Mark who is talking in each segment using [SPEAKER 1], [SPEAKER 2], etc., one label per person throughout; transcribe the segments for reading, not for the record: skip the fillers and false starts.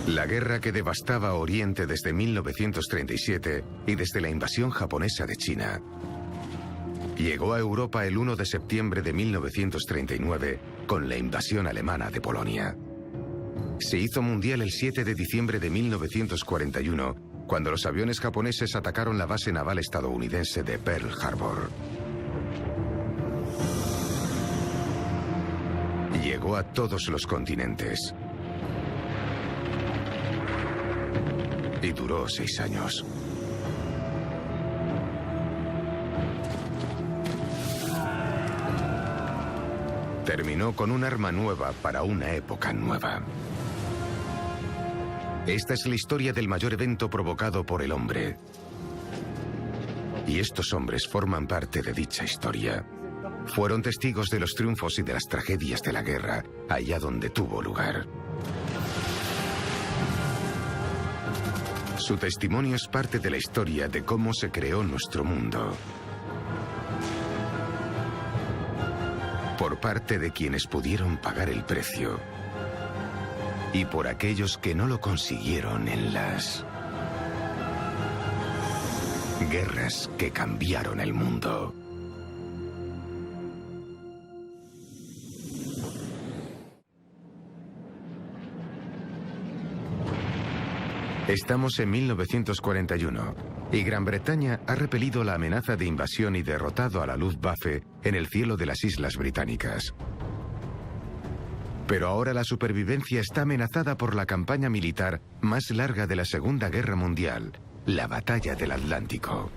[SPEAKER 1] La guerra que devastaba Oriente desde 1937 y desde la invasión japonesa de China llegó a Europa el 1 de septiembre de 1939 con la invasión alemana de Polonia. Se hizo mundial el 7 de diciembre de 1941 cuando los aviones japoneses atacaron la base naval estadounidense de Pearl Harbor. Llegó a todos los continentes. Y duró 6 años. Terminó con un arma nueva para una época nueva. Esta es la historia del mayor evento provocado por el hombre. Y estos hombres forman parte de dicha historia. Fueron testigos de los triunfos y de las tragedias de la guerra, allá donde tuvo lugar. Su testimonio es parte de la historia de cómo se creó nuestro mundo. Por parte de quienes pudieron pagar el precio. Y por aquellos que no lo consiguieron en las guerras que cambiaron el mundo. Estamos en 1941 y Gran Bretaña ha repelido la amenaza de invasión y derrotado a la Luftwaffe en el cielo de las Islas Británicas. Pero ahora la supervivencia está amenazada por la campaña militar más larga de la Segunda Guerra Mundial, la Batalla del Atlántico.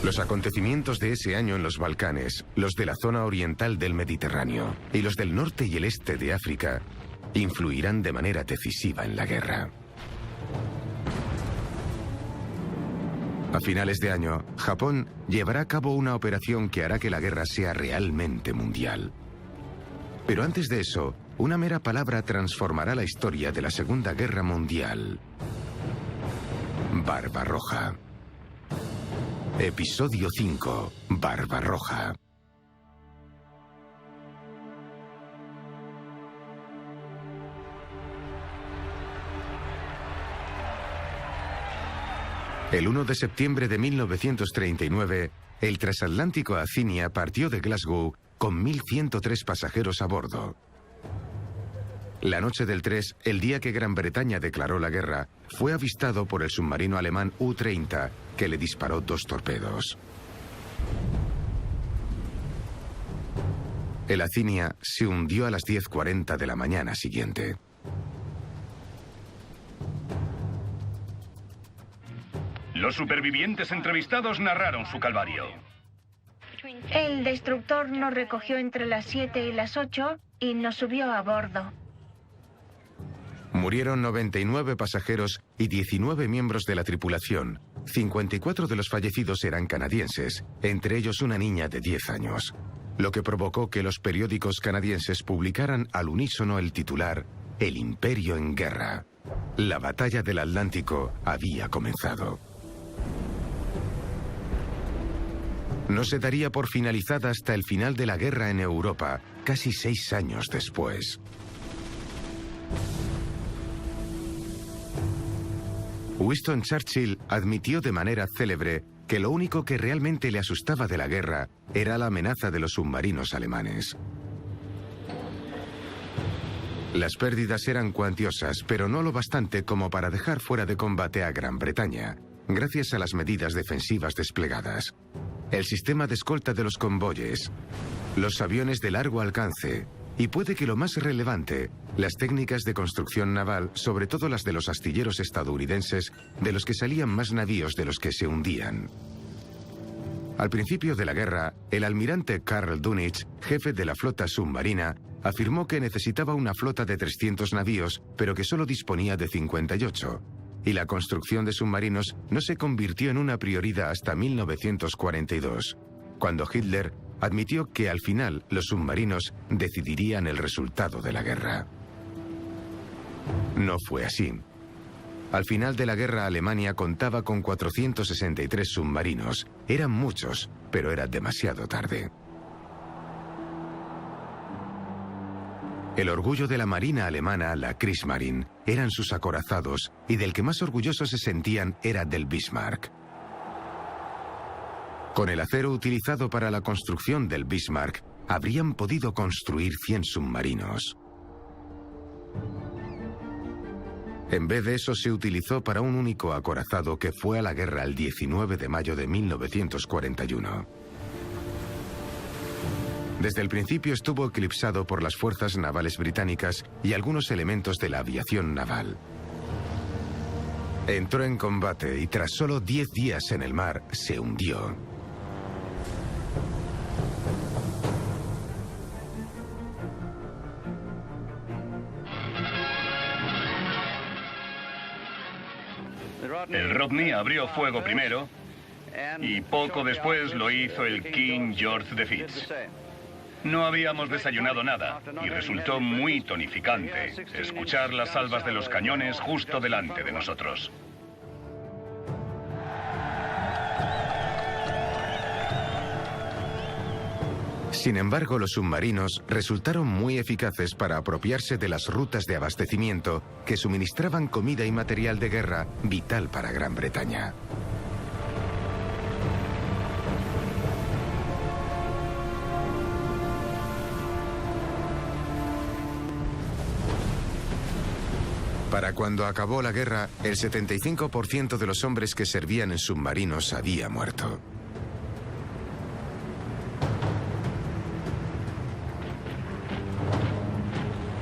[SPEAKER 1] Los acontecimientos de ese año en los Balcanes, los de la zona oriental del Mediterráneo y los del norte y el este de África influirán de manera decisiva en la guerra. A finales de año, Japón llevará a cabo una operación que hará que la guerra sea realmente mundial. Pero antes de eso, una mera palabra transformará la historia de la Segunda Guerra Mundial. Barbarroja. Episodio 5. Barbarroja. El 1 de septiembre de 1939, el transatlántico Acinia partió de Glasgow con 1.103 pasajeros a bordo. La noche del 3, el día que Gran Bretaña declaró la guerra, fue avistado por el submarino alemán U-30, que le disparó 2 torpedos. El Acinia se hundió a las 10:40 de la mañana siguiente.
[SPEAKER 2] Los supervivientes entrevistados narraron su calvario.
[SPEAKER 3] El destructor nos recogió entre las 7 y las 8 y nos subió a bordo.
[SPEAKER 1] Murieron 99 pasajeros y 19 miembros de la tripulación. 54 de los fallecidos eran canadienses, entre ellos una niña de 10 años. Lo que provocó que los periódicos canadienses publicaran al unísono el titular «El Imperio en guerra». La batalla del Atlántico había comenzado. No se daría por finalizada hasta el final de la guerra en Europa, casi 6 años después. Winston Churchill admitió de manera célebre que lo único que realmente le asustaba de la guerra era la amenaza de los submarinos alemanes. Las pérdidas eran cuantiosas, pero no lo bastante como para dejar fuera de combate a Gran Bretaña, gracias a las medidas defensivas desplegadas. El sistema de escolta de los convoyes, los aviones de largo alcance y puede que lo más relevante, las técnicas de construcción naval, sobre todo las de los astilleros estadounidenses, de los que salían más navíos de los que se hundían. Al principio de la guerra, el almirante Karl Dönitz, jefe de la flota submarina, afirmó que necesitaba una flota de 300 navíos, pero que solo disponía de 58. Y la construcción de submarinos no se convirtió en una prioridad hasta 1942, cuando Hitler admitió que al final los submarinos decidirían el resultado de la guerra. No fue así. Al final de la guerra, Alemania contaba con 463 submarinos. Eran muchos, pero era demasiado tarde. El orgullo de la marina alemana, la Kriegsmarine, eran sus acorazados, y del que más orgullosos se sentían era del Bismarck. Con el acero utilizado para la construcción del Bismarck, habrían podido construir 100 submarinos. En vez de eso, se utilizó para un único acorazado que fue a la guerra el 19 de mayo de 1941. Desde el principio estuvo eclipsado por las fuerzas navales británicas y algunos elementos de la aviación naval. Entró en combate y tras solo 10 días en el mar, se hundió.
[SPEAKER 2] El Rodney abrió fuego primero y poco después lo hizo el King George de Fitz. No habíamos desayunado nada y resultó muy tonificante escuchar las salvas de los cañones justo delante de nosotros.
[SPEAKER 1] Sin embargo, los submarinos resultaron muy eficaces para apropiarse de las rutas de abastecimiento que suministraban comida y material de guerra vital para Gran Bretaña. Para cuando acabó la guerra, el 75% de los hombres que servían en submarinos había muerto.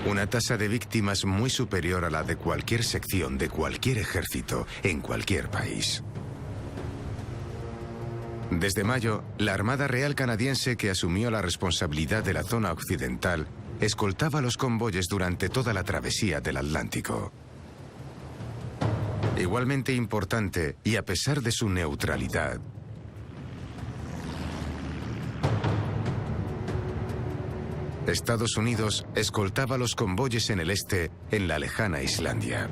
[SPEAKER 1] Una tasa de víctimas muy superior a la de cualquier sección de cualquier ejército en cualquier país. Desde mayo, la Armada Real Canadiense, que asumió la responsabilidad de la zona occidental, escoltaba los convoyes durante toda la travesía del Atlántico. Igualmente importante, y a pesar de su neutralidad, Estados Unidos escoltaba los convoyes en el este, en la lejana Islandia.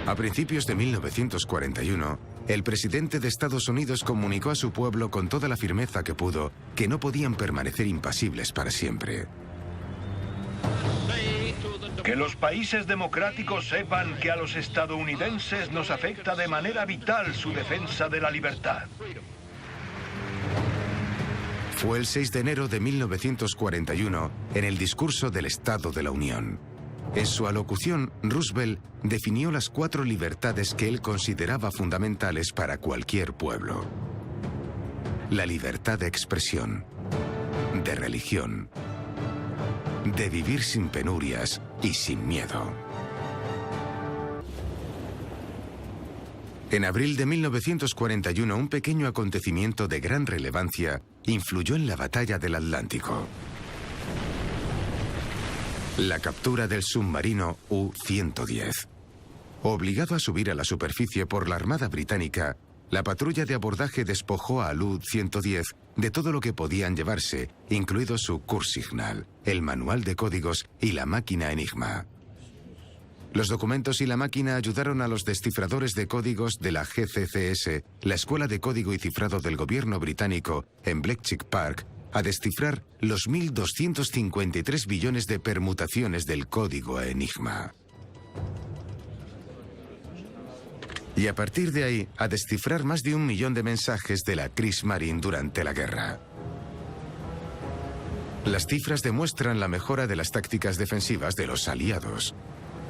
[SPEAKER 1] A principios de 1941, el presidente de Estados Unidos comunicó a su pueblo con toda la firmeza que pudo que no podían permanecer impasibles para siempre.
[SPEAKER 4] Que los países democráticos sepan que a los estadounidenses nos afecta de manera vital su defensa de la libertad.
[SPEAKER 1] Fue el 6 de enero de 1941, en el discurso del Estado de la Unión. En su alocución, Roosevelt definió las 4 libertades que él consideraba fundamentales para cualquier pueblo. La libertad de expresión, de religión, de vivir sin penurias y sin miedo. En abril de 1941, un pequeño acontecimiento de gran relevancia influyó en la batalla del Atlántico. La captura del submarino U-110. Obligado a subir a la superficie por la Armada Británica, la patrulla de abordaje despojó al U-110 de todo lo que podían llevarse, incluido su Kursignal, el manual de códigos y la máquina Enigma. Los documentos y la máquina ayudaron a los descifradores de códigos de la GCCS, la Escuela de Código y Cifrado del Gobierno británico, en Bletchley Park, a descifrar los 1.253 billones de permutaciones del código Enigma. Y a partir de ahí, a descifrar más de 1 millón de mensajes de la Kriegsmarine durante la guerra. Las cifras demuestran la mejora de las tácticas defensivas de los aliados.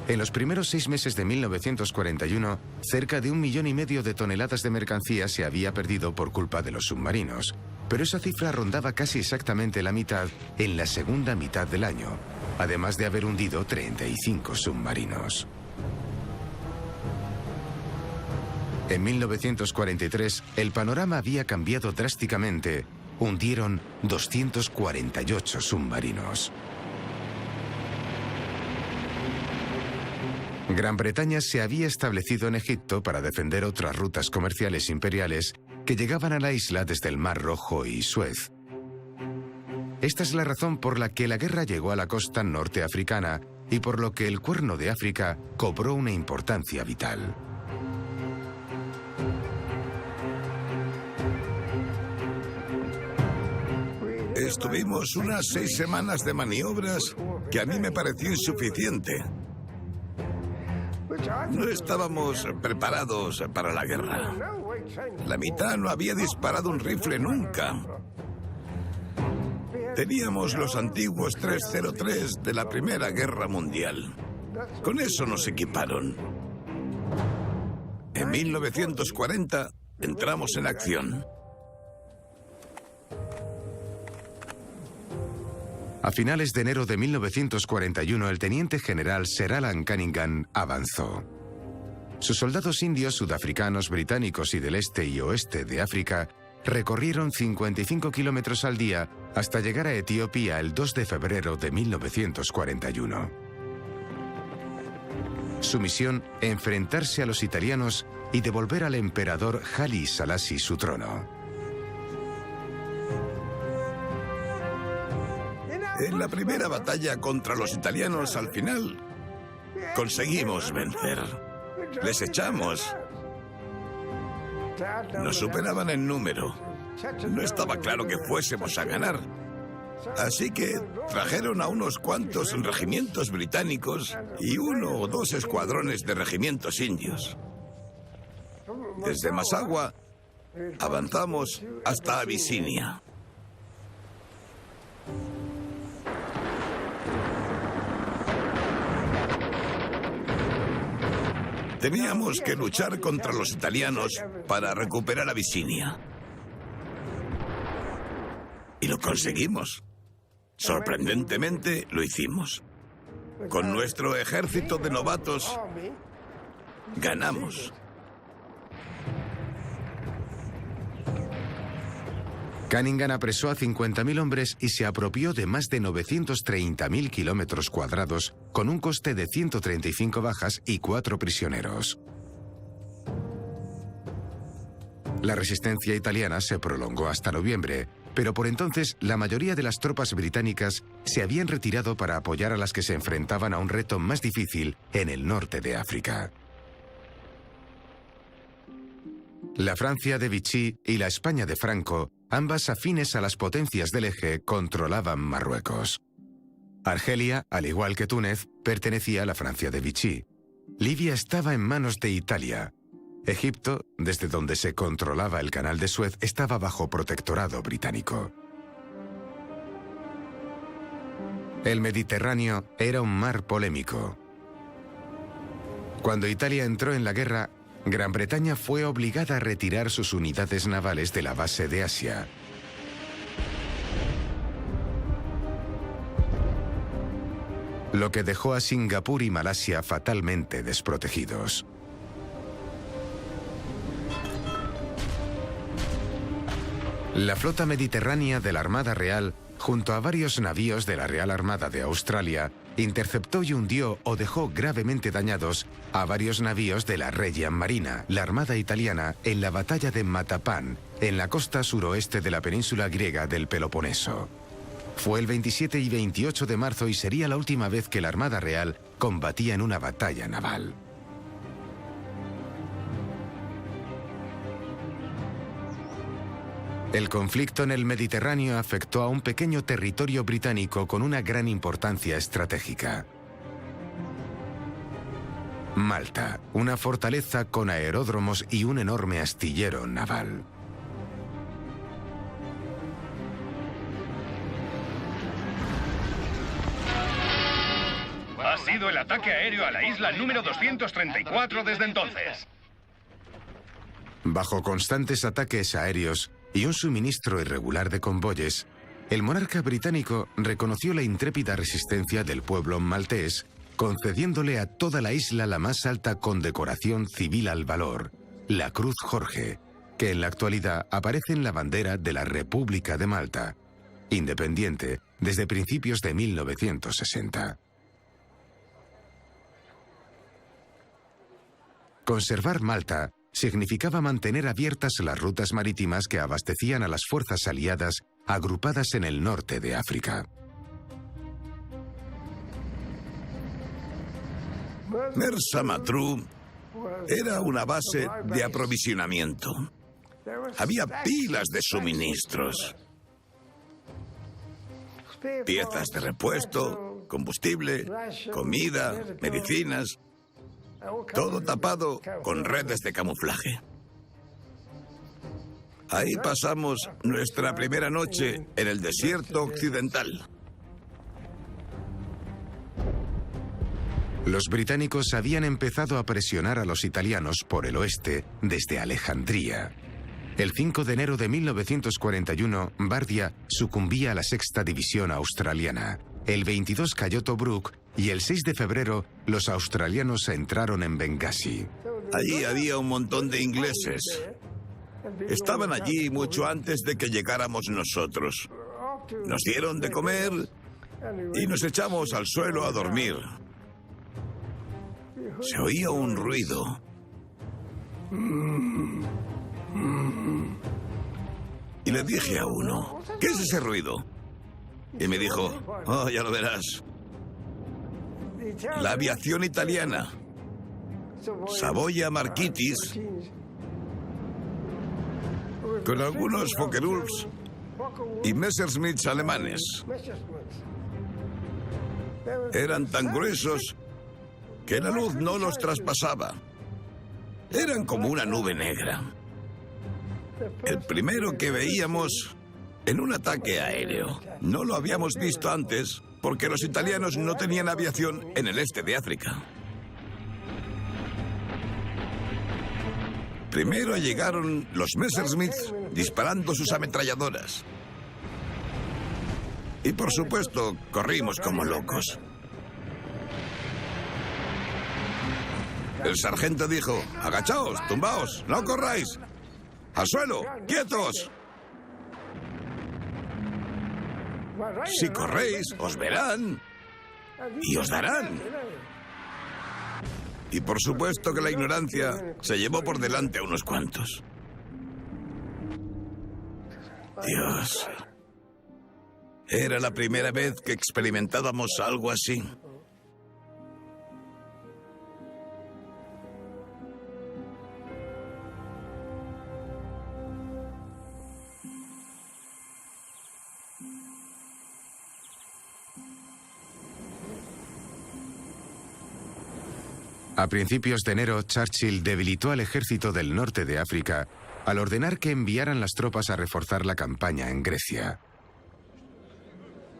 [SPEAKER 1] En los primeros 6 meses de 1941, cerca de 1,5 millones de toneladas de mercancía se había perdido por culpa de los submarinos, pero esa cifra rondaba casi exactamente la mitad en la segunda mitad del año, además de haber hundido 35 submarinos. En 1943, el panorama había cambiado drásticamente. Hundieron 248 submarinos. Gran Bretaña se había establecido en Egipto para defender otras rutas comerciales imperiales que llegaban a la isla desde el Mar Rojo y Suez. Esta es la razón por la que la guerra llegó a la costa norte africana y por lo que el Cuerno de África cobró una importancia vital.
[SPEAKER 5] Pues tuvimos unas 6 semanas de maniobras que a mí me pareció insuficiente. No estábamos preparados para la guerra. La mitad no había disparado un rifle nunca. Teníamos los antiguos 303 de la Primera Guerra Mundial. Con eso nos equiparon. En 1940 entramos en acción.
[SPEAKER 1] A finales de enero de 1941, el teniente general Sir Alan Cunningham avanzó. Sus soldados indios, sudafricanos, británicos y del este y oeste de África recorrieron 55 kilómetros al día hasta llegar a Etiopía el 2 de febrero de 1941. Su misión, enfrentarse a los italianos y devolver al emperador Haile Selassie su trono.
[SPEAKER 5] En la primera batalla contra los italianos, al final, conseguimos vencer. Les echamos. Nos superaban en número. No estaba claro que fuésemos a ganar. Así que trajeron a unos cuantos regimientos británicos y 1 o 2 escuadrones de regimientos indios. Desde Massawa avanzamos hasta Abisinia. Teníamos que luchar contra los italianos para recuperar Abisinia. Y lo conseguimos. Sorprendentemente, lo hicimos. Con nuestro ejército de novatos, ganamos.
[SPEAKER 1] Cunningham apresó a 50.000 hombres y se apropió de más de 930.000 kilómetros cuadrados, con un coste de 135 bajas y 4 prisioneros. La resistencia italiana se prolongó hasta noviembre, pero por entonces la mayoría de las tropas británicas se habían retirado para apoyar a las que se enfrentaban a un reto más difícil en el norte de África. La Francia de Vichy y la España de Franco, ambas afines a las potencias del eje, controlaban Marruecos. Argelia, al igual que Túnez, pertenecía a la Francia de Vichy. Libia estaba en manos de Italia. Egipto, desde donde se controlaba el Canal de Suez, estaba bajo protectorado británico. El Mediterráneo era un mar polémico. Cuando Italia entró en la guerra, Gran Bretaña fue obligada a retirar sus unidades navales de la base de Asia. Lo que dejó a Singapur y Malasia fatalmente desprotegidos. La flota mediterránea de la Armada Real, junto a varios navíos de la Real Armada de Australia, interceptó y hundió o dejó gravemente dañados a varios navíos de la Reggian Marina, la Armada italiana, en la batalla de Matapan, en la costa suroeste de la península griega del Peloponeso. Fue el 27 y 28 de marzo y sería la última vez que la Armada Real combatía en una batalla naval. El conflicto en el Mediterráneo afectó a un pequeño territorio británico con una gran importancia estratégica. Malta, una fortaleza con aeródromos y un enorme astillero naval.
[SPEAKER 2] Ha sido el ataque aéreo a la isla número 234 desde entonces.
[SPEAKER 1] Bajo constantes ataques aéreos y un suministro irregular de convoyes, el monarca británico reconoció la intrépida resistencia del pueblo maltés, concediéndole a toda la isla la más alta condecoración civil al valor, la Cruz Jorge, que en la actualidad aparece en la bandera de la República de Malta, independiente desde principios de 1960. Conservar Malta significaba mantener abiertas las rutas marítimas que abastecían a las fuerzas aliadas agrupadas en el norte de África.
[SPEAKER 5] Mersa Matruh era una base de aprovisionamiento. Había pilas de suministros. piezas de repuesto, combustible, comida, medicinas, todo tapado con redes de camuflaje. Ahí pasamos nuestra primera noche en el desierto occidental.
[SPEAKER 1] Los británicos habían empezado a presionar a los italianos por el oeste desde Alejandría. El 5 de enero de 1941, Bardia sucumbía a la Sexta División Australiana. El 22 cayó Tobruk y el 6 de febrero los australianos entraron en Bengasi.
[SPEAKER 5] Allí había un montón de ingleses. Estaban allí mucho antes de que llegáramos nosotros. Nos dieron de comer y nos echamos al suelo a dormir. Se oía un ruido. Y le dije a uno, ¿qué es ese ruido? Y me dijo, oh, ya lo verás. La aviación italiana. Savoia Marquitis, con algunos Focke-Wulfs y Messerschmitts alemanes. Eran tan gruesos que la luz no los traspasaba. Eran como una nube negra. El primero que veíamos en un ataque aéreo. No lo habíamos visto antes porque los italianos no tenían aviación en el este de África. Primero llegaron los Messerschmitts disparando sus ametralladoras. Y por supuesto, corrimos como locos. El sargento dijo, agachaos, tumbaos, no corráis. Al suelo, quietos. Si corréis, os verán y os darán. Y por supuesto que la ignorancia se llevó por delante a unos cuantos. Dios. Era la primera vez que experimentábamos algo así.
[SPEAKER 1] A principios de enero, Churchill debilitó al ejército del norte de África al ordenar que enviaran las tropas a reforzar la campaña en Grecia.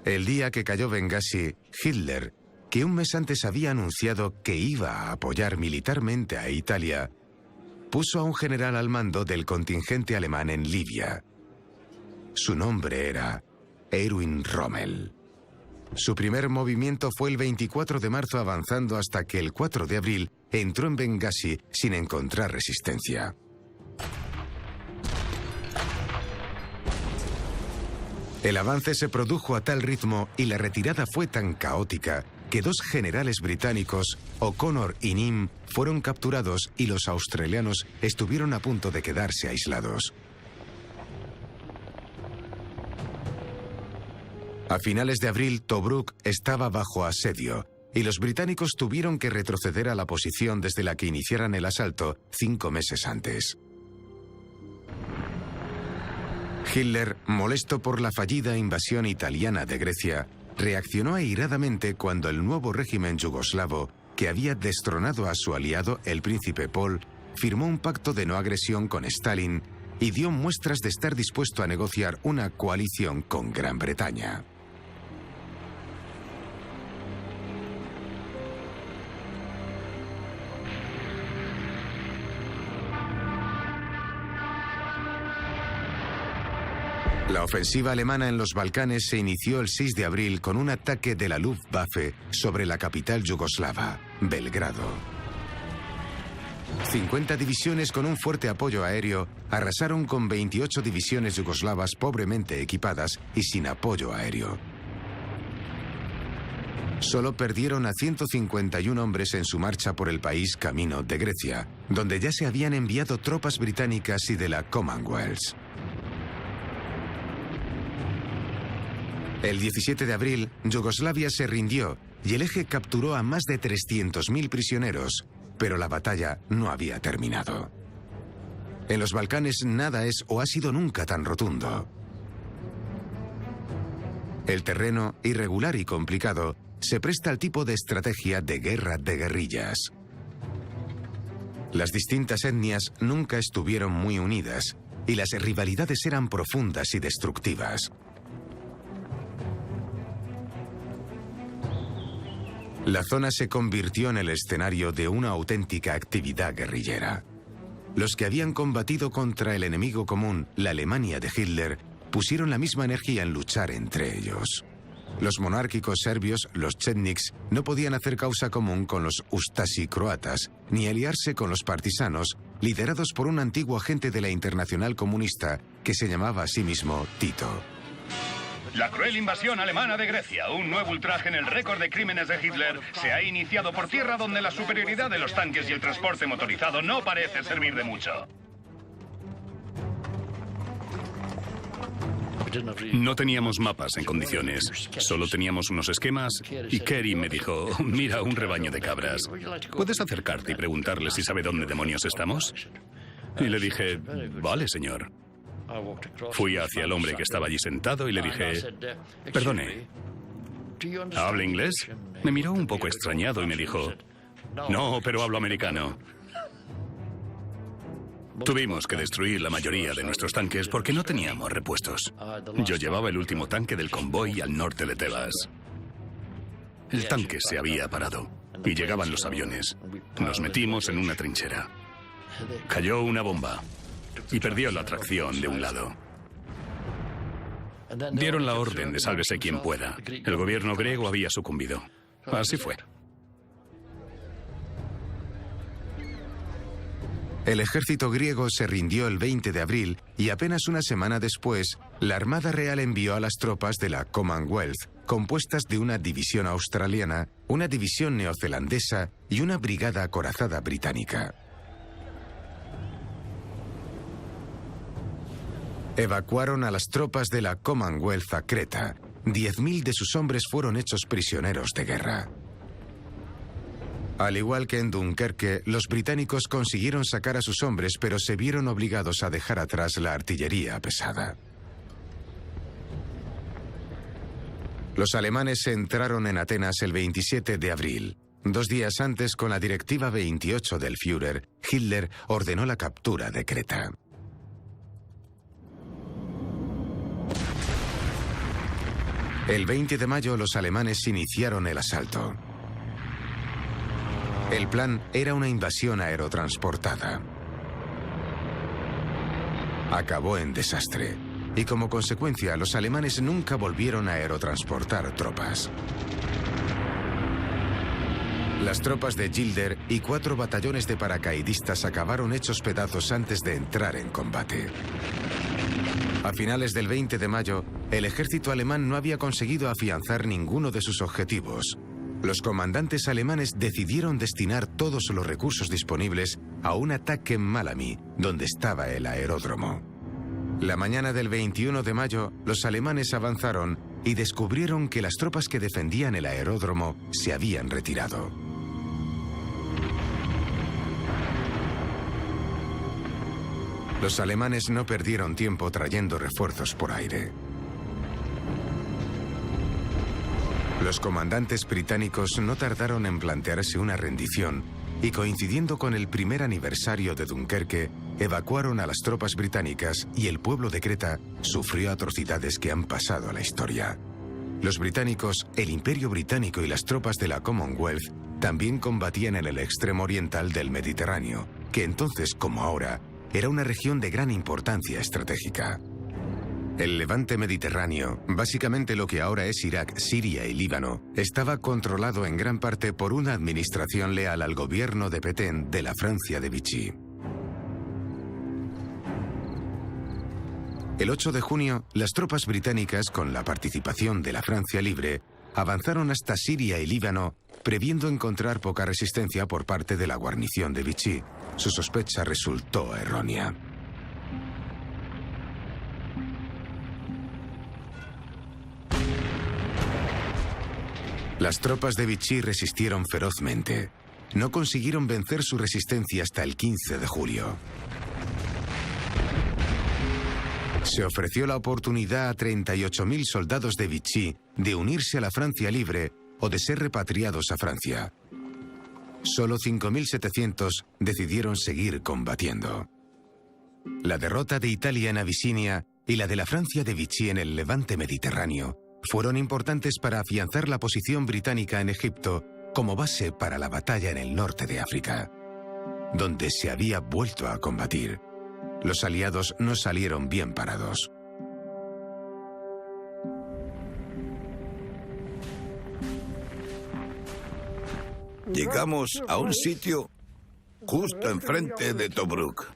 [SPEAKER 1] El día que cayó Bengasi, Hitler, que un mes antes había anunciado que iba a apoyar militarmente a Italia, puso a un general al mando del contingente alemán en Libia. Su nombre era Erwin Rommel. Su primer movimiento fue el 24 de marzo avanzando hasta que el 4 de abril entró en Bengasi sin encontrar resistencia. El avance se produjo a tal ritmo y la retirada fue tan caótica que dos generales británicos, O'Connor y Nym, fueron capturados y los australianos estuvieron a punto de quedarse aislados. A finales de abril, Tobruk estaba bajo asedio y los británicos tuvieron que retroceder a la posición desde la que iniciaran el asalto 5 meses antes. Hitler, molesto por la fallida invasión italiana de Grecia, reaccionó airadamente cuando el nuevo régimen yugoslavo, que había destronado a su aliado, el príncipe Paul, firmó un pacto de no agresión con Stalin y dio muestras de estar dispuesto a negociar una coalición con Gran Bretaña. La ofensiva alemana en los Balcanes se inició el 6 de abril con un ataque de la Luftwaffe sobre la capital yugoslava, Belgrado. 50 divisiones con un fuerte apoyo aéreo arrasaron con 28 divisiones yugoslavas pobremente equipadas y sin apoyo aéreo. Solo perdieron a 151 hombres en su marcha por el país camino de Grecia, donde ya se habían enviado tropas británicas y de la Commonwealth. El 17 de abril, Yugoslavia se rindió y el eje capturó a más de 300.000 prisioneros, pero la batalla no había terminado. En los Balcanes nada es o ha sido nunca tan rotundo. El terreno, irregular y complicado, se presta al tipo de estrategia de guerra de guerrillas. Las distintas etnias nunca estuvieron muy unidas y las rivalidades eran profundas y destructivas. La zona se convirtió en el escenario de una auténtica actividad guerrillera. Los que habían combatido contra el enemigo común, la Alemania de Hitler, pusieron la misma energía en luchar entre ellos. Los monárquicos serbios, los chetniks, no podían hacer causa común con los ustasi croatas, ni aliarse con los partisanos, liderados por un antiguo agente de la Internacional Comunista que se llamaba a sí mismo Tito.
[SPEAKER 2] La cruel invasión alemana de Grecia, un nuevo ultraje en el récord de crímenes de Hitler, se ha iniciado por tierra donde la superioridad de los tanques y el transporte motorizado no parece servir de mucho.
[SPEAKER 6] No teníamos mapas en condiciones, solo teníamos unos esquemas y Kerry me dijo, mira un rebaño de cabras. ¿Puedes acercarte y preguntarle si sabe dónde demonios estamos? Y le dije, vale, señor. Fui hacia el hombre que estaba allí sentado y le dije, perdone, ¿habla inglés? Me miró un poco extrañado y me dijo, no, pero hablo americano. Tuvimos que destruir la mayoría de nuestros tanques porque no teníamos repuestos. Yo llevaba el último tanque del convoy al norte de Tebas. El tanque se había parado y llegaban los aviones. Nos metimos en una trinchera. Cayó una bomba y perdió la tracción de un lado. Dieron la orden de sálvese quien pueda. El gobierno griego había sucumbido. Así fue.
[SPEAKER 1] El ejército griego se rindió el 20 de abril y apenas una semana después, la Armada Real envió a las tropas de la Commonwealth, compuestas de una división australiana, una división neozelandesa y una brigada acorazada británica. Evacuaron a las tropas de la Commonwealth a Creta. 10.000 de sus hombres fueron hechos prisioneros de guerra. Al igual que en Dunkerque, los británicos consiguieron sacar a sus hombres, pero se vieron obligados a dejar atrás la artillería pesada. Los alemanes entraron en Atenas el 27 de abril. 2 días antes, con la Directiva 28 del Führer, Hitler ordenó la captura de Creta. El 20 de mayo los alemanes iniciaron el asalto. El plan era una invasión aerotransportada. Acabó en desastre, y como consecuencia los alemanes nunca volvieron a aerotransportar tropas. Las tropas de Gilder y 4 batallones de paracaidistas acabaron hechos pedazos antes de entrar en combate. A finales del 20 de mayo, el ejército alemán no había conseguido afianzar ninguno de sus objetivos. Los comandantes alemanes decidieron destinar todos los recursos disponibles a un ataque en Malami, donde estaba el aeródromo. La mañana del 21 de mayo, los alemanes avanzaron y descubrieron que las tropas que defendían el aeródromo se habían retirado. Los alemanes no perdieron tiempo trayendo refuerzos por aire. Los comandantes británicos no tardaron en plantearse una rendición y, coincidiendo con el primer aniversario de Dunkerque, evacuaron a las tropas británicas y el pueblo de Creta sufrió atrocidades que han pasado a la historia. Los británicos, el Imperio Británico y las tropas de la Commonwealth también combatían en el extremo oriental del Mediterráneo, que entonces, como ahora, era una región de gran importancia estratégica. El levante mediterráneo, básicamente lo que ahora es Irak, Siria y Líbano, estaba controlado en gran parte por una administración leal al gobierno de Pétain de la Francia de Vichy. El 8 de junio, las tropas británicas, con la participación de la Francia Libre, avanzaron hasta Siria y Líbano, previendo encontrar poca resistencia por parte de la guarnición de Vichy. Su sospecha resultó errónea. Las tropas de Vichy resistieron ferozmente. No consiguieron vencer su resistencia hasta el 15 de julio. Se ofreció la oportunidad a 38.000 soldados de Vichy de unirse a la Francia libre o de ser repatriados a Francia. Solo 5.700 decidieron seguir combatiendo. La derrota de Italia en Abisinia y la de la Francia de Vichy en el Levante mediterráneo fueron importantes para afianzar la posición británica en Egipto como base para la batalla en el norte de África, donde se había vuelto a combatir. Los aliados no salieron bien parados.
[SPEAKER 5] Llegamos a un sitio justo enfrente de Tobruk.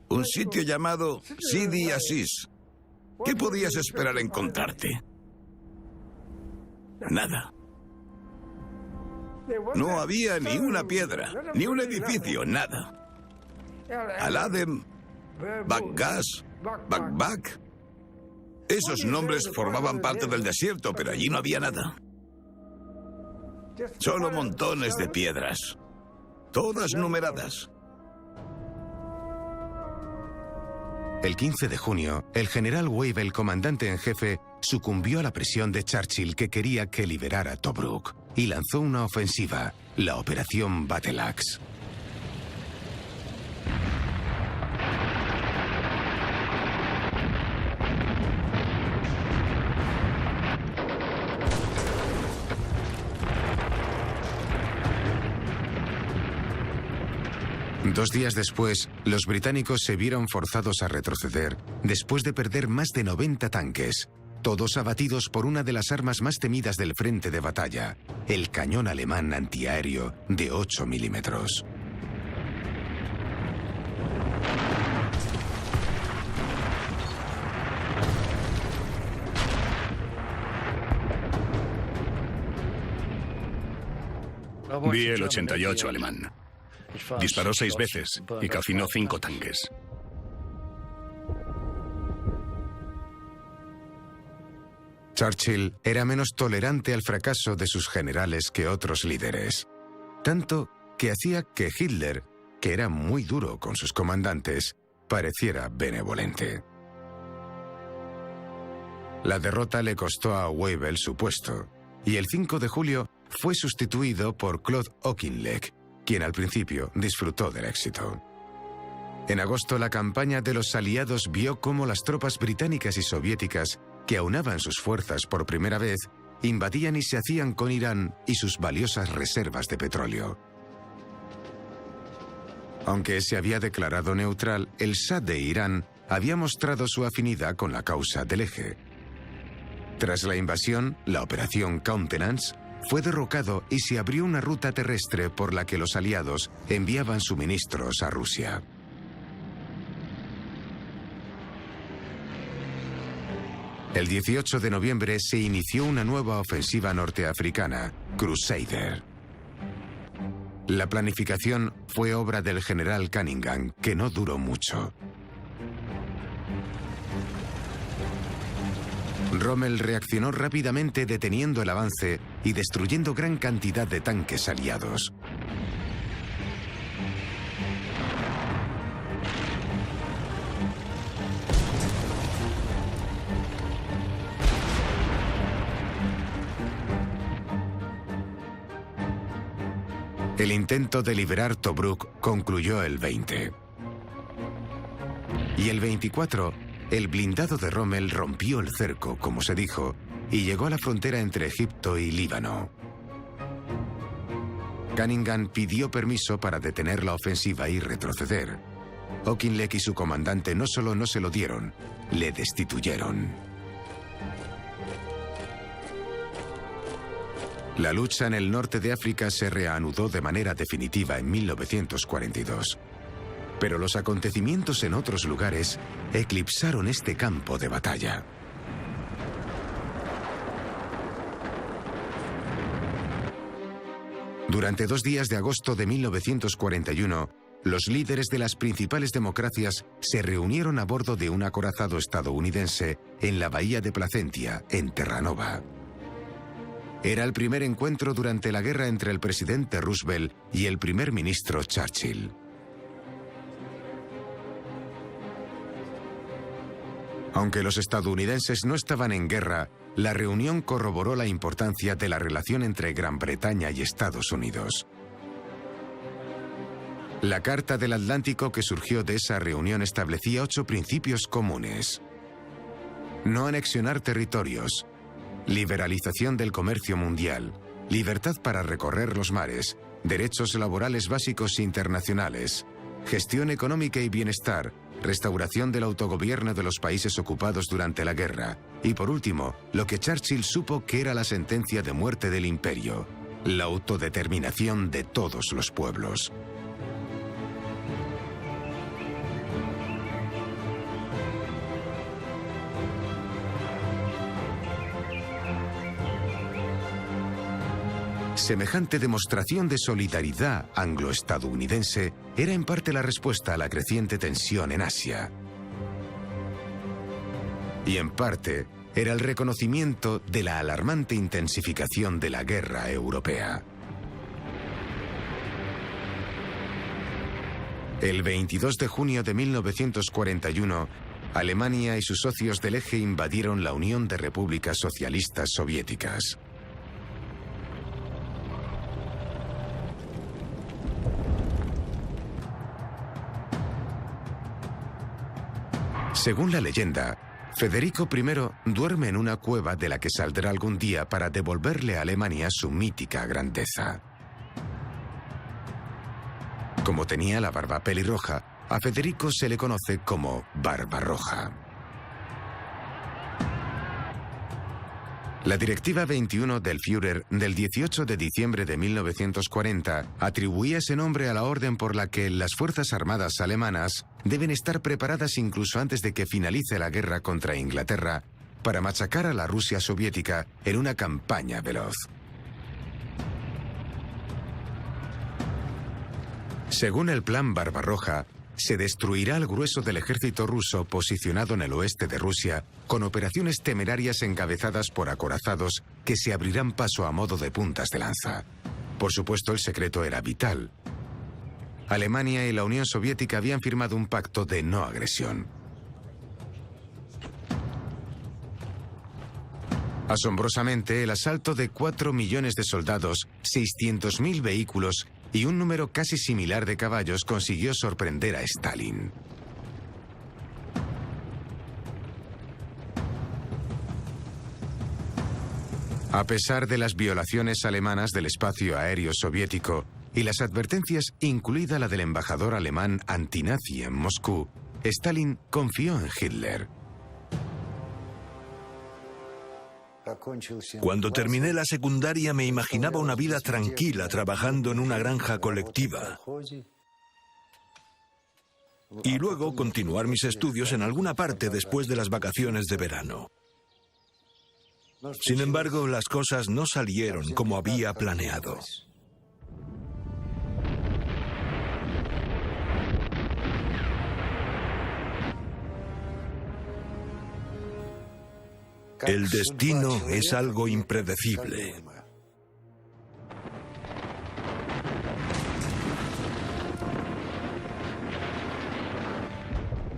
[SPEAKER 5] Un sitio llamado Sidi Aziz. ¿Qué podías esperar encontrarte? Nada. No había ni una piedra, ni un edificio, nada. Al-Adem, Baggas, Bakbak. Esos nombres formaban parte del desierto, pero allí no había nada. Solo montones de piedras, todas numeradas.
[SPEAKER 1] El 15 de junio, el general Wavell, comandante en jefe, sucumbió a la presión de Churchill, que quería que liberara Tobruk, y lanzó una ofensiva, la Operación Battle Axe. Dos días después, los británicos se vieron forzados a retroceder después de perder más de 90 tanques, todos abatidos por una de las armas más temidas del frente de batalla, el cañón alemán antiaéreo de 8 milímetros.
[SPEAKER 6] Vi el 88 alemán. Disparó 6 veces y calcinó 5 tanques.
[SPEAKER 1] Churchill era menos tolerante al fracaso de sus generales que otros líderes, tanto que hacía que Hitler, que era muy duro con sus comandantes, pareciera benevolente. La derrota le costó a Wavell su puesto, y el 5 de julio fue sustituido por Claude Auchinleck, quien al principio disfrutó del éxito. En agosto, la campaña de los aliados vio cómo las tropas británicas y soviéticas, que aunaban sus fuerzas por primera vez, invadían y se hacían con Irán y sus valiosas reservas de petróleo. Aunque se había declarado neutral, el Shah de Irán había mostrado su afinidad con la causa del Eje. Tras la invasión, la Operación Countenance fue derrocado y se abrió una ruta terrestre por la que los aliados enviaban suministros a Rusia. El 18 de noviembre se inició una nueva ofensiva norteafricana, Crusader. La planificación fue obra del general Cunningham, que no duró mucho. Rommel reaccionó rápidamente, deteniendo el avance y destruyendo gran cantidad de tanques aliados. El intento de liberar Tobruk concluyó el 20. Y el 24, el blindado de Rommel rompió el cerco, como se dijo, y llegó a la frontera entre Egipto y Líbano. Cunningham pidió permiso para detener la ofensiva y retroceder. Auchinleck y su comandante no solo no se lo dieron, le destituyeron. La lucha en el norte de África se reanudó de manera definitiva en 1942. Pero los acontecimientos en otros lugares eclipsaron este campo de batalla. Durante 2 días de agosto de 1941, los líderes de las principales democracias se reunieron a bordo de un acorazado estadounidense en la bahía de Placentia, en Terranova. Era el primer encuentro durante la guerra entre el presidente Roosevelt y el primer ministro Churchill. Aunque los estadounidenses no estaban en guerra, la reunión corroboró la importancia de la relación entre Gran Bretaña y Estados Unidos. La Carta del Atlántico que surgió de esa reunión establecía 8 principios comunes. No anexionar territorios, liberalización del comercio mundial, libertad para recorrer los mares, derechos laborales básicos internacionales, gestión económica y bienestar, restauración del autogobierno de los países ocupados durante la guerra y, por último, lo que Churchill supo que era la sentencia de muerte del imperio, la autodeterminación de todos los pueblos. Semejante demostración de solidaridad anglo-estadounidense era en parte la respuesta a la creciente tensión en Asia. Y en parte era el reconocimiento de la alarmante intensificación de la guerra europea. El 22 de junio de 1941, Alemania y sus socios del Eje invadieron la Unión de Repúblicas Socialistas Soviéticas. Según la leyenda, Federico I duerme en una cueva de la que saldrá algún día para devolverle a Alemania su mítica grandeza. Como tenía la barba pelirroja, a Federico se le conoce como Barbarroja. La Directiva 21 del Führer del 18 de diciembre de 1940 atribuía ese nombre a la orden por la que las Fuerzas Armadas alemanas deben estar preparadas incluso antes de que finalice la guerra contra Inglaterra para machacar a la Rusia soviética en una campaña veloz. Según el Plan Barbarroja, se destruirá el grueso del ejército ruso posicionado en el oeste de Rusia con operaciones temerarias encabezadas por acorazados que se abrirán paso a modo de puntas de lanza. Por supuesto, el secreto era vital. Alemania y la Unión Soviética habían firmado un pacto de no agresión. Asombrosamente, el asalto de 4 millones de soldados, 600.000 vehículos y un número casi similar de caballos consiguió sorprender a Stalin. A pesar de las violaciones alemanas del espacio aéreo soviético y las advertencias, incluida la del embajador alemán antinazi en Moscú, Stalin confió en Hitler.
[SPEAKER 4] Cuando terminé la secundaria me imaginaba una vida tranquila trabajando en una granja colectiva. Y luego continuar mis estudios en alguna parte después de las vacaciones de verano. Sin embargo, las cosas no salieron como había planeado. El destino es algo impredecible.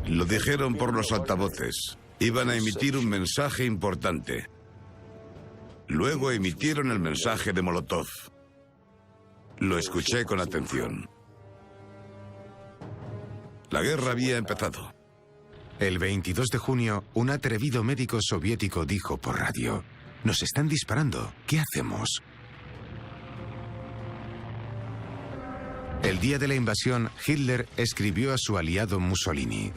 [SPEAKER 5] Lo dijeron por los altavoces. Iban a emitir un mensaje importante. Luego emitieron el mensaje de Molotov. Lo escuché con atención. La guerra había empezado.
[SPEAKER 1] El 22 de junio, un atrevido médico soviético dijo por radio: «Nos están disparando. ¿Qué hacemos?». El día de la invasión, Hitler escribió a su aliado Mussolini: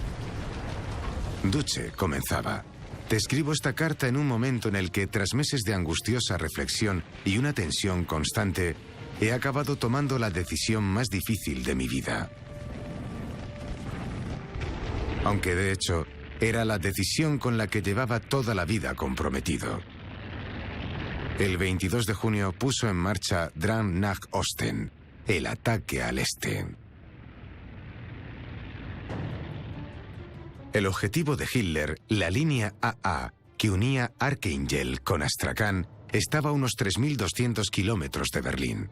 [SPEAKER 1] «Duce», comenzaba, «te escribo esta carta en un momento en el que, tras meses de angustiosa reflexión y una tensión constante, he acabado tomando la decisión más difícil de mi vida». Aunque de hecho, era la decisión con la que llevaba toda la vida comprometido. El 22 de junio puso en marcha Drang nach Osten, el ataque al este. El objetivo de Hitler, la línea AA, que unía Archangel con Astrakhan, estaba a unos 3.200 kilómetros de Berlín.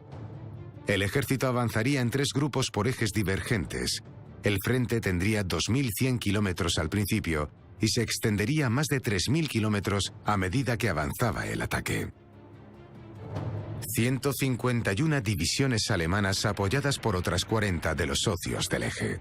[SPEAKER 1] El ejército avanzaría en 3 grupos por ejes divergentes. El frente tendría 2.100 kilómetros al principio y se extendería a más de 3.000 kilómetros a medida que avanzaba el ataque. 151 divisiones alemanas apoyadas por otras 40 de los socios del eje.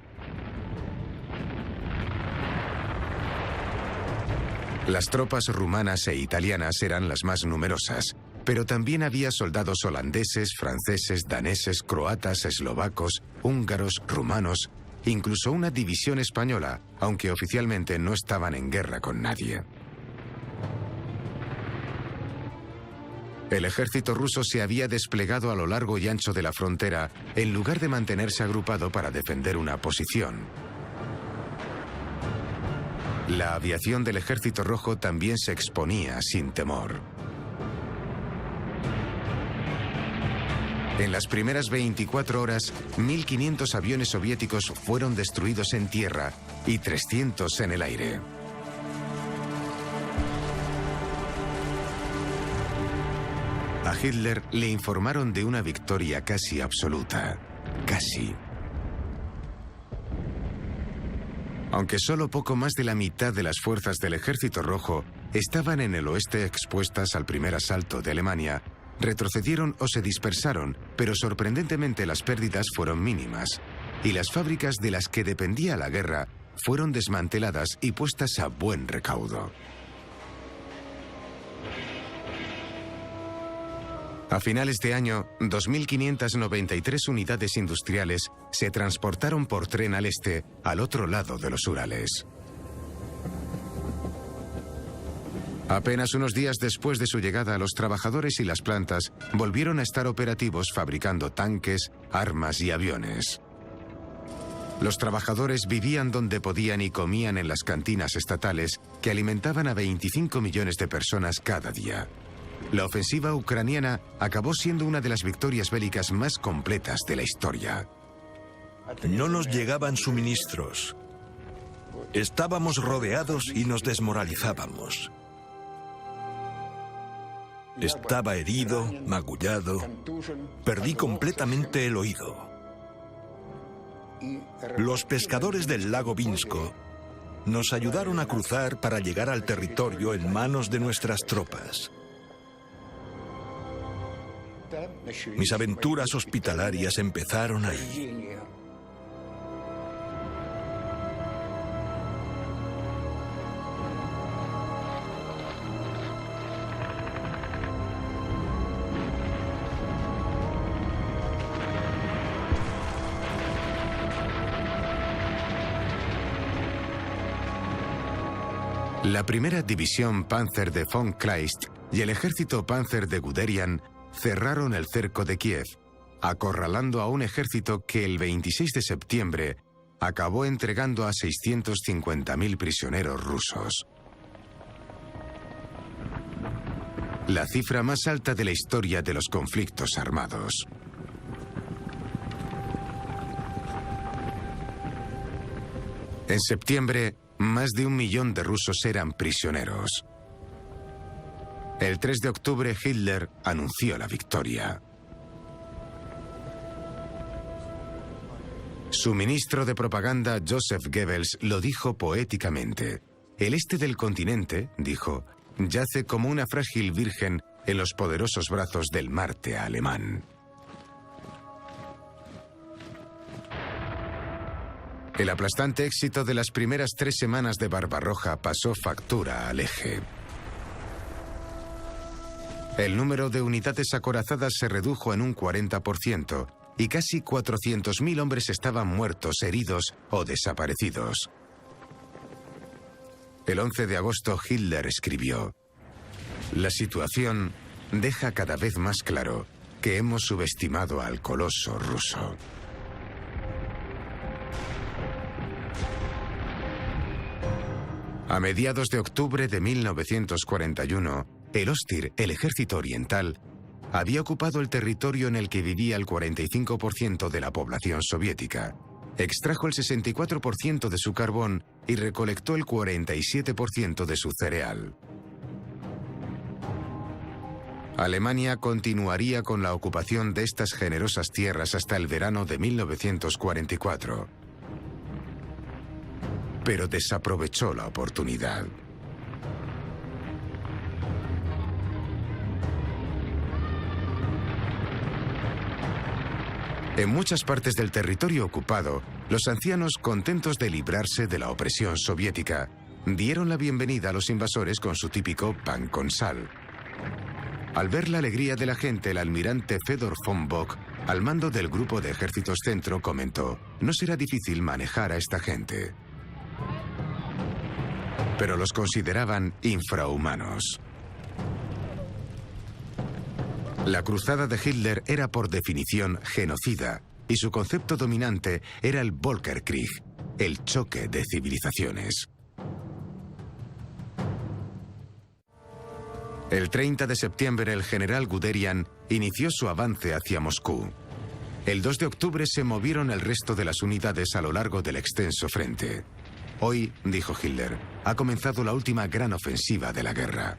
[SPEAKER 1] Las tropas rumanas e italianas eran las más numerosas, pero también había soldados holandeses, franceses, daneses, croatas, eslovacos, húngaros, rumanos, incluso una división española, aunque oficialmente no estaban en guerra con nadie. El ejército ruso se había desplegado a lo largo y ancho de la frontera en lugar de mantenerse agrupado para defender una posición. La aviación del Ejército Rojo también se exponía sin temor. En las primeras 24 horas, 1.500 aviones soviéticos fueron destruidos en tierra y 300 en el aire. A Hitler le informaron de una victoria casi absoluta. Casi. Aunque solo poco más de la mitad de las fuerzas del Ejército Rojo estaban en el oeste expuestas al primer asalto de Alemania, retrocedieron o se dispersaron, pero sorprendentemente las pérdidas fueron mínimas, y las fábricas de las que dependía la guerra fueron desmanteladas y puestas a buen recaudo. A finales de año, 2.593 unidades industriales se transportaron por tren al este, al otro lado de los Urales. Apenas unos días después de su llegada, los trabajadores y las plantas volvieron a estar operativos fabricando tanques, armas y aviones. Los trabajadores vivían donde podían y comían en las cantinas estatales que alimentaban a 25 millones de personas cada día. La ofensiva ucraniana acabó siendo una de las victorias bélicas más completas de la historia.
[SPEAKER 4] No nos llegaban suministros. Estábamos rodeados y nos desmoralizábamos. Estaba herido, magullado. Perdí completamente el oído. Los pescadores del lago Vinsko nos ayudaron a cruzar para llegar al territorio en manos de nuestras tropas. Mis aventuras hospitalarias empezaron ahí.
[SPEAKER 1] La primera división Panzer de von Kleist y el ejército Panzer de Guderian cerraron el cerco de Kiev, acorralando a un ejército que el 26 de septiembre acabó entregando a 650.000 prisioneros rusos. La cifra más alta de la historia de los conflictos armados. En septiembre, más de 1 millón de rusos eran prisioneros. El 3 de octubre, Hitler anunció la victoria. Su ministro de propaganda, Joseph Goebbels, lo dijo poéticamente. El este del continente, dijo, yace como una frágil virgen en los poderosos brazos del Marte alemán. El aplastante éxito de las primeras 3 semanas de Barbarroja pasó factura al eje. El número de unidades acorazadas se redujo en un 40% y casi 400.000 hombres estaban muertos, heridos o desaparecidos. El 11 de agosto Hitler escribió: «La situación deja cada vez más claro que hemos subestimado al coloso ruso». A mediados de octubre de 1941, el Ostir, el ejército oriental, había ocupado el territorio en el que vivía el 45% de la población soviética, extrajo el 64% de su carbón y recolectó el 47% de su cereal. Alemania continuaría con la ocupación de estas generosas tierras hasta el verano de 1944. pero desaprovechó la oportunidad. En muchas partes del territorio ocupado, los ancianos, contentos de librarse de la opresión soviética, dieron la bienvenida a los invasores con su típico pan con sal. Al ver la alegría de la gente, el almirante Fedor von Bock, al mando del grupo de ejércitos centro, comentó: no será difícil manejar a esta gente. Pero los consideraban infrahumanos. La cruzada de Hitler era por definición genocida, y su concepto dominante era el Völkerkrieg, el choque de civilizaciones. El 30 de septiembre el general Guderian inició su avance hacia Moscú. El 2 de octubre se movieron el resto de las unidades a lo largo del extenso frente. Hoy, dijo Hitler, ha comenzado la última gran ofensiva de la guerra.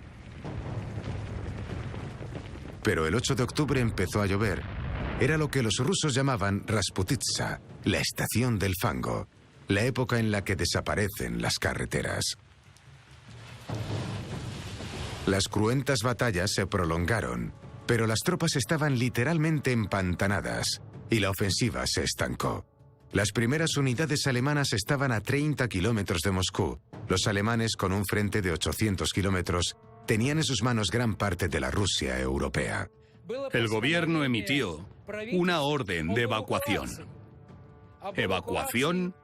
[SPEAKER 1] Pero el 8 de octubre empezó a llover. Era lo que los rusos llamaban Rasputitsa, la estación del fango, la época en la que desaparecen las carreteras. Las cruentas batallas se prolongaron, pero las tropas estaban literalmente empantanadas y la ofensiva se estancó. Las primeras unidades alemanas estaban a 30 kilómetros de Moscú. Los alemanes, con un frente de 800 kilómetros, tenían en sus manos gran parte de la Rusia europea.
[SPEAKER 6] El gobierno emitió una orden de evacuación. Evacuación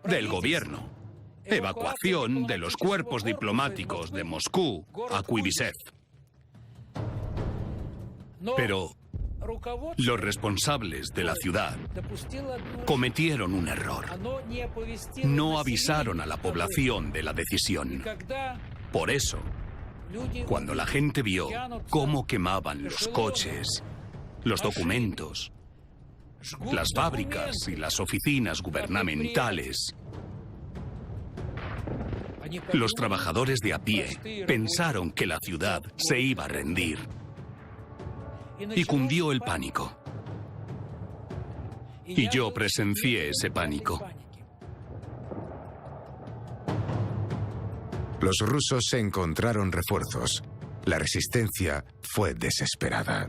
[SPEAKER 6] del gobierno. Evacuación de los cuerpos diplomáticos de Moscú a Kuibysev. Pero los responsables de la ciudad cometieron un error. No avisaron a la población de la decisión. Por eso, cuando la gente vio cómo quemaban los coches, los documentos, las fábricas y las oficinas gubernamentales, los trabajadores de a pie pensaron que la ciudad se iba a rendir. Y cundió el pánico. Y yo presencié ese pánico.
[SPEAKER 1] Los rusos se encontraron refuerzos. La resistencia fue desesperada.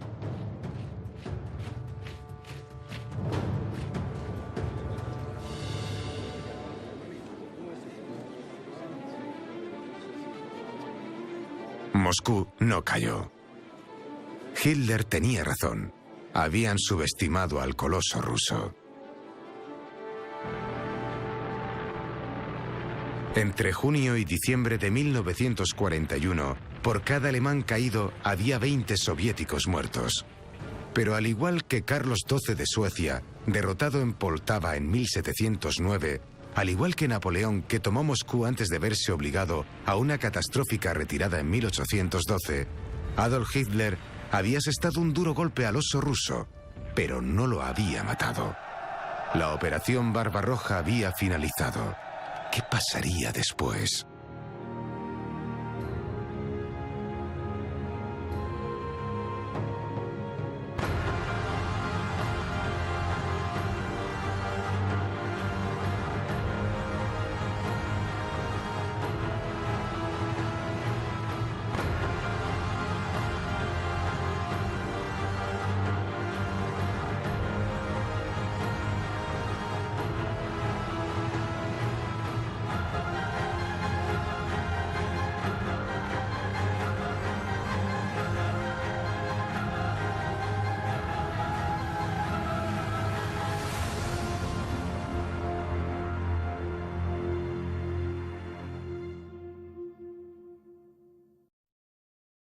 [SPEAKER 1] Moscú no cayó. Hitler tenía razón. Habían subestimado al coloso ruso. Entre junio y diciembre de 1941, por cada alemán caído había 20 soviéticos muertos. Pero al igual que Carlos XII de Suecia, derrotado en Poltava en 1709, al igual que Napoleón, que tomó Moscú antes de verse obligado a una catastrófica retirada en 1812, Adolf Hitler había asestado un duro golpe al oso ruso, pero no lo había matado. La operación Barbarroja había finalizado. ¿Qué pasaría después?